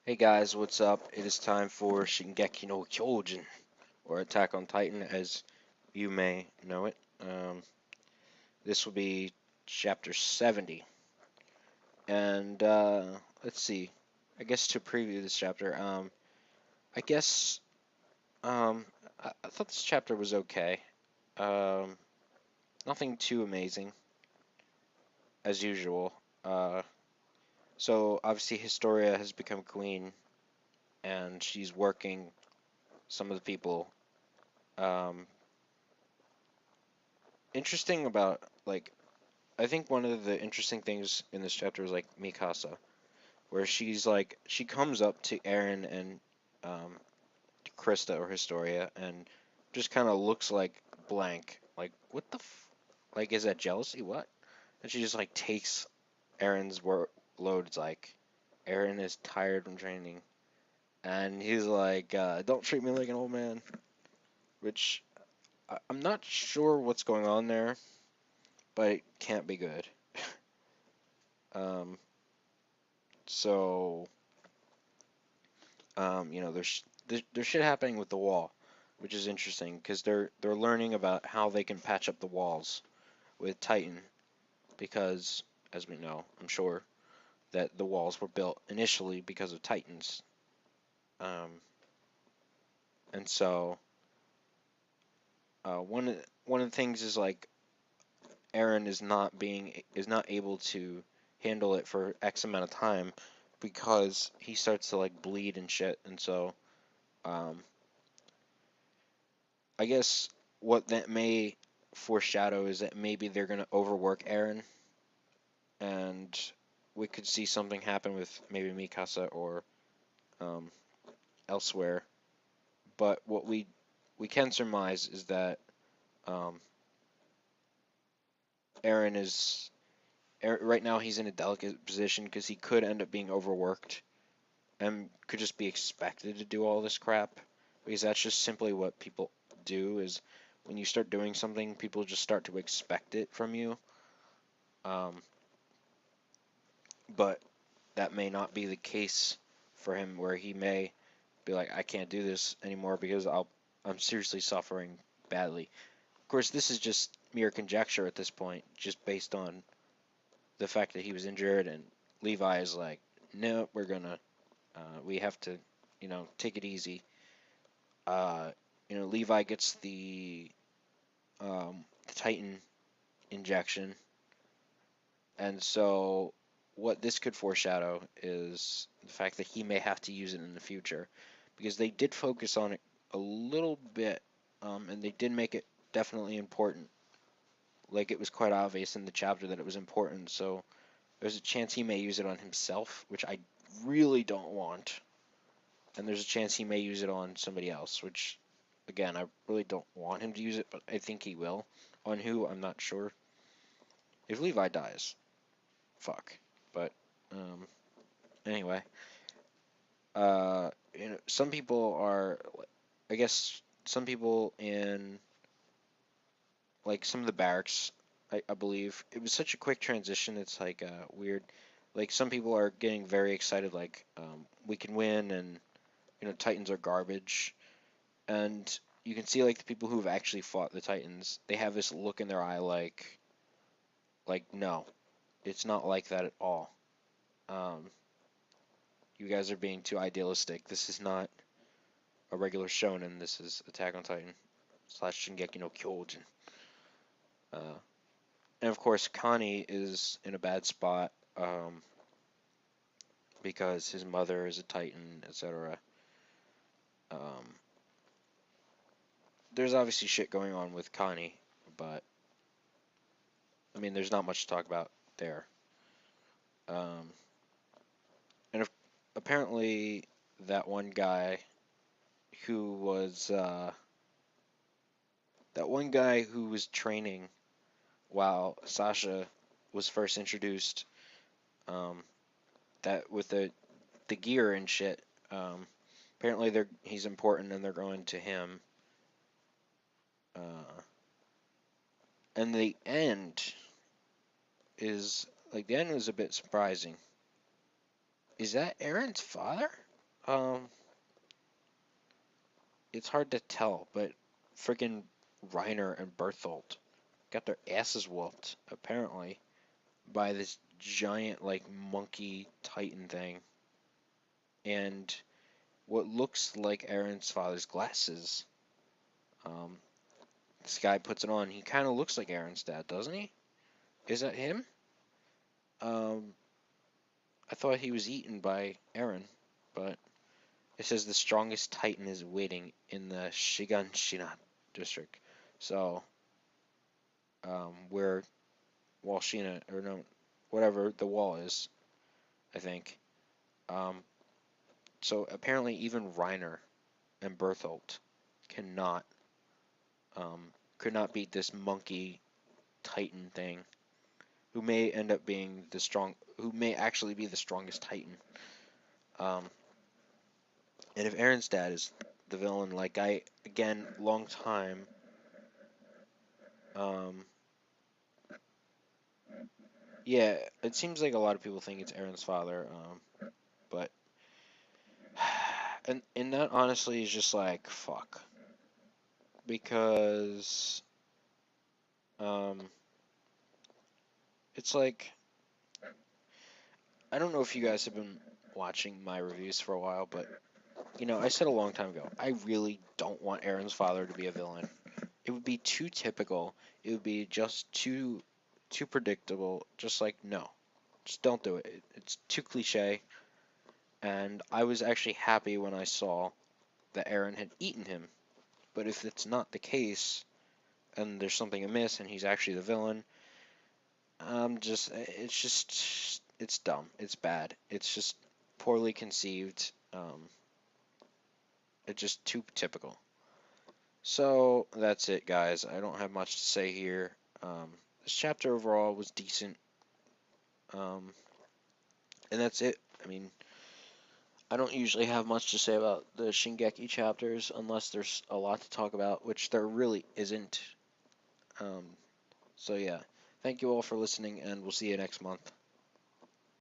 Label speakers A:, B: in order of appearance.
A: Hey guys, what's up? It is time for Shingeki no Kyojin, or Attack on Titan, as you may know it. This will be chapter 70. And let's see. I guess to preview this chapter, I guess I thought this chapter was okay. Um, Nothing too amazing, as usual. Uh, so obviously Historia has become queen, and she's working some of the people. Um, Interesting about like I think one of the interesting things in this chapter is like Mikasa, where she comes up to Eren and um, Krista or Historia and just kind of looks like blank, like what the like is that jealousy? What? And she just like takes Eren's workload. It's like Eren is tired from training, and he's like, "Don't treat me like an old man," which I'm not sure what's going on there, but it can't be good. Um, so there's shit happening with the wall, which is interesting because they're learning about how they can patch up the walls with Titan because, as we know, I'm sure that the walls were built initially because of Titans, um, and so one of the things is like Eren is not able to handle it for X amount of time because he starts to like bleed and shit, and so um, I guess what that may foreshadow is that maybe they're going to overwork Eren, and we could see something happen with maybe Mikasa or um, elsewhere. But what we can surmise is that um, Eren is right now he's in a delicate position because he could end up being overworked and could just be expected to do all this crap because that's just simply what people do is when you start doing something, people just start to expect it from you. Um, but that may not be the case for him, where he may be like, I can't do this anymore because I'm seriously suffering badly. Of course, this is just mere conjecture at this point, just based on the fact that he was injured, and Levi is like, no, we have to, take it easy. Uh, Levi gets the Titan injection, and so what this could foreshadow is the fact that he may have to use it in the future, because they did focus on it a little bit, and they did make it definitely important. Like it was quite obvious in the chapter that it was important, so there's a chance he may use it on himself, which I really don't want, and there's a chance he may use it on somebody else, which again I really don't want him to use it, but I think he will. On who, I'm not sure. If Levi dies, fuck. But um, anyway, some people are, I guess, some people in like some of the barracks, I believe it was such a quick transition. It's like weird. Like some people are getting very excited, like we can win, and Titans are garbage, and you can see like the people who've actually fought the Titans, they have this look in their eye, like no, it's not like that at all. Um, you guys are being too idealistic. This is not a regular shonen. This is Attack on Titan slash Shingeki no Kyojin. Uh, and of course, Connie is in a bad spot because his mother is a Titan, etc. Um, there's obviously shit going on with Connie, but I mean, there's not much to talk about there. Um, and if, apparently, that one guy who was that one guy who was training while Sasha was first introduced, um, that with the gear and shit. Apparently, he's important, and they're going to him. Uh, and the end is like the end was a bit surprising. Is that Eren's father? Um, it's hard to tell, but freaking Reiner and Bertholdt got their asses whooped, apparently, by this giant, like, monkey titan thing. And what looks like Aaron's father's glasses. Um, this guy puts it on. He kind of looks like Aaron's dad, doesn't he? Is that him? Um, I thought he was eaten by Aaron, but it says the strongest titan is waiting in the Shiganshina district. So, where Walshina, or no, whatever the wall is, I think. Um, so apparently even Reiner and Bertholdt cannot, could not beat this monkey titan thing, who may end up being who may actually be the strongest titan. Um, and if Aaron's dad is the villain, like again, long time, um, yeah, it seems like a lot of people think it's Aaron's father, but and that honestly is just like fuck, because um, it's like I don't know if you guys have been watching my reviews for a while, but I said a long time ago, I really don't want Aaron's father to be a villain. It would be too typical. It would be just too predictable. Just like no, just don't do it. It's too cliche. And I was actually happy when I saw that Aaron had eaten him. But if it's not the case, and there's something amiss, and he's actually the villain, it's dumb. It's bad. It's just poorly conceived. It's just too typical. So that's it, guys. I don't have much to say here. This chapter overall was decent. Um, and that's it. I mean, I don't usually have much to say about the Shingeki chapters unless there's a lot to talk about, which there really isn't. Um, so yeah, thank you all for listening, and we'll see you next month.